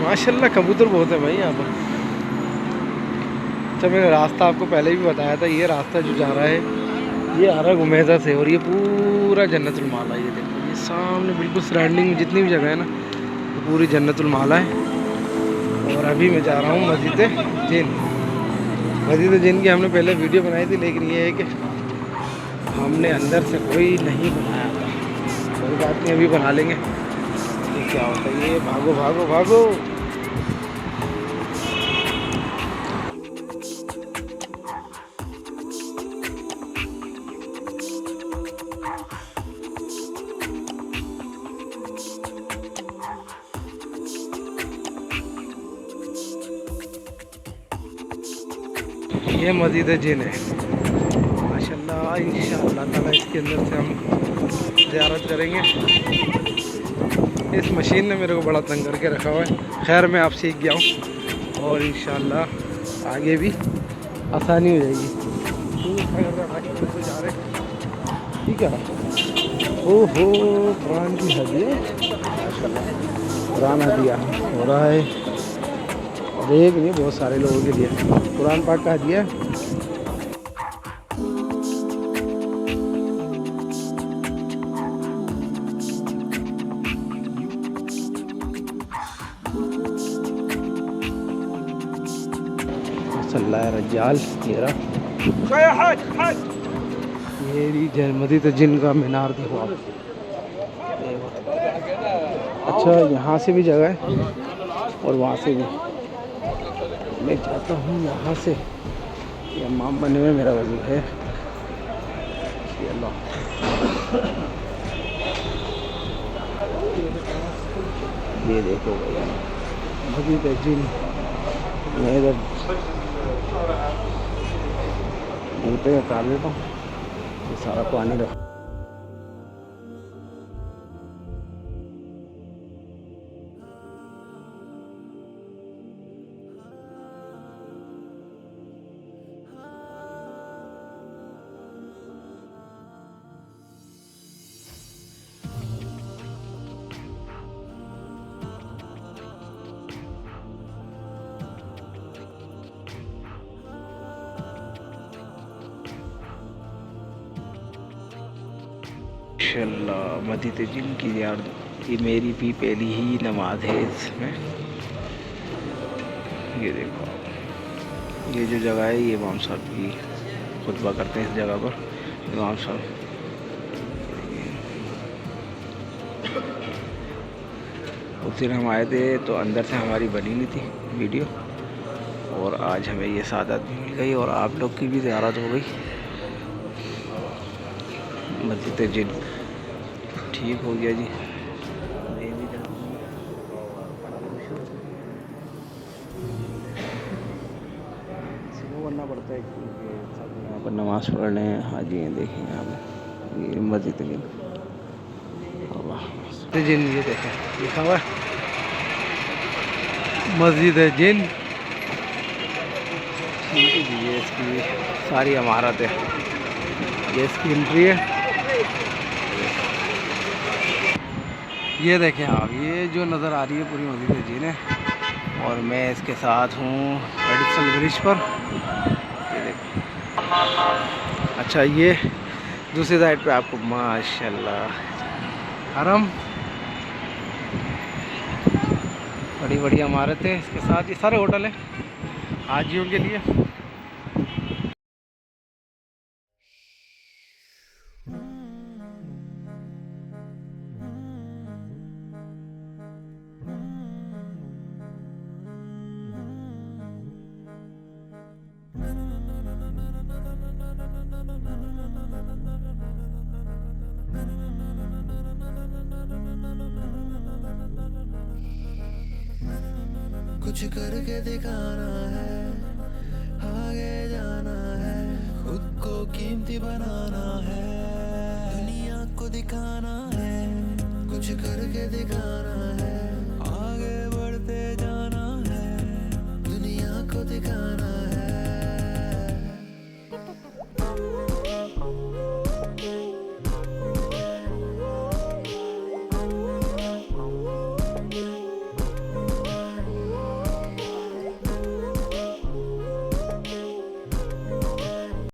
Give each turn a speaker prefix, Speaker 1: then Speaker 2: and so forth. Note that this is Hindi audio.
Speaker 1: माशाल्लाह कबूतर बहुत है भाई यहाँ पर। अच्छा मैंने रास्ता आपको पहले भी बताया था, ये रास्ता जो जा रहा है ये आ रहा है गुमेज़ा से, और ये पूरा जन्नतुल माला, ये देखो ये सामने बिल्कुल सराउंडिंग में जितनी भी जगह है ना तो पूरी जन्नतुल माला है। और अभी मैं जा रहा हूँ मस्जिद जिन। मस्जिद जिन की हमने पहले वीडियो बनाई थी, लेकिन ये है कि हमने अंदर से कोई नहीं बनाया था। कोई बात नहीं, अभी बना लेंगे। ये क्या होता है, ये भागो भागो भागो। ये मस्जिद जिन है माशाल्लाह। इंशाअल्लाह ताला इसके अंदर से हम ज़ियारत करेंगे। इस मशीन ने मेरे को बड़ा तंग करके रखा हुआ है। खैर मैं आप सीख गया हूँ और इंशाअल्लाह आगे भी आसानी हो जाएगी। जा रहे ठीक है। ओहो कुरान की हदीया माशाल्लाह, कुरान हदिया हो रहा है। एक नहीं, बहुत सारे लोगों के लिए कुरान पाक का हदिया है। रज्जाल ये मस्जिद जिन का मीनार देखो आप। अच्छा यहाँ से भी जगह है और वहाँ से भी। मैं चाहता हूँ यहाँ से, ये इमाम बनने में मेरा वजूद है। ये देखो भैया मस्जिद जिन। मैं इधर जूते उतार देता हूँ, ये सारा पानी रखा। माशाअल्लाह मस्जिद जिन की यार, ये मेरी भी पहली ही नमाज है इसमें। ये देखो ये जो जगह है, ये इमाम साहब की खुतबा करते हैं इस जगह पर इमाम साहब। उस दिन हम आए थे तो अंदर से हमारी बनी नहीं थी वीडियो, और आज हमें ये सादत भी मिल गई और आप लोग की भी ज़ियारत हो गई। मस्जिद जिन ठीक हो गया जी। सुबह बनना पड़ता है क्योंकि सब यहाँ पर नमाज़ पढ़ने हाजी हैं। देखें यहाँ पर ये मस्जिद जिन, जिन ये देखें लिखा हुआ है मस्जिद जिन। ठीक है जी, ये इसकी सारी इमारत है, ये इसकी एंट्री है। ये देखें आप, ये जो नज़र आ रही है पूरी मस्जिद जिन है, और मैं इसके साथ हूँ एडिसन ब्रिज पर। ये देखें। अच्छा ये दूसरी साइड पे आपको माशाल्लाह हरम, बड़ी बड़ी इमारतें, इसके साथ ये सारे होटल हैं हाजियों के लिए।
Speaker 2: कुछ करके दिखाना है, आगे जाना है, खुद को कीमती बनाना है, दुनिया को दिखाना है, कुछ करके दिखाना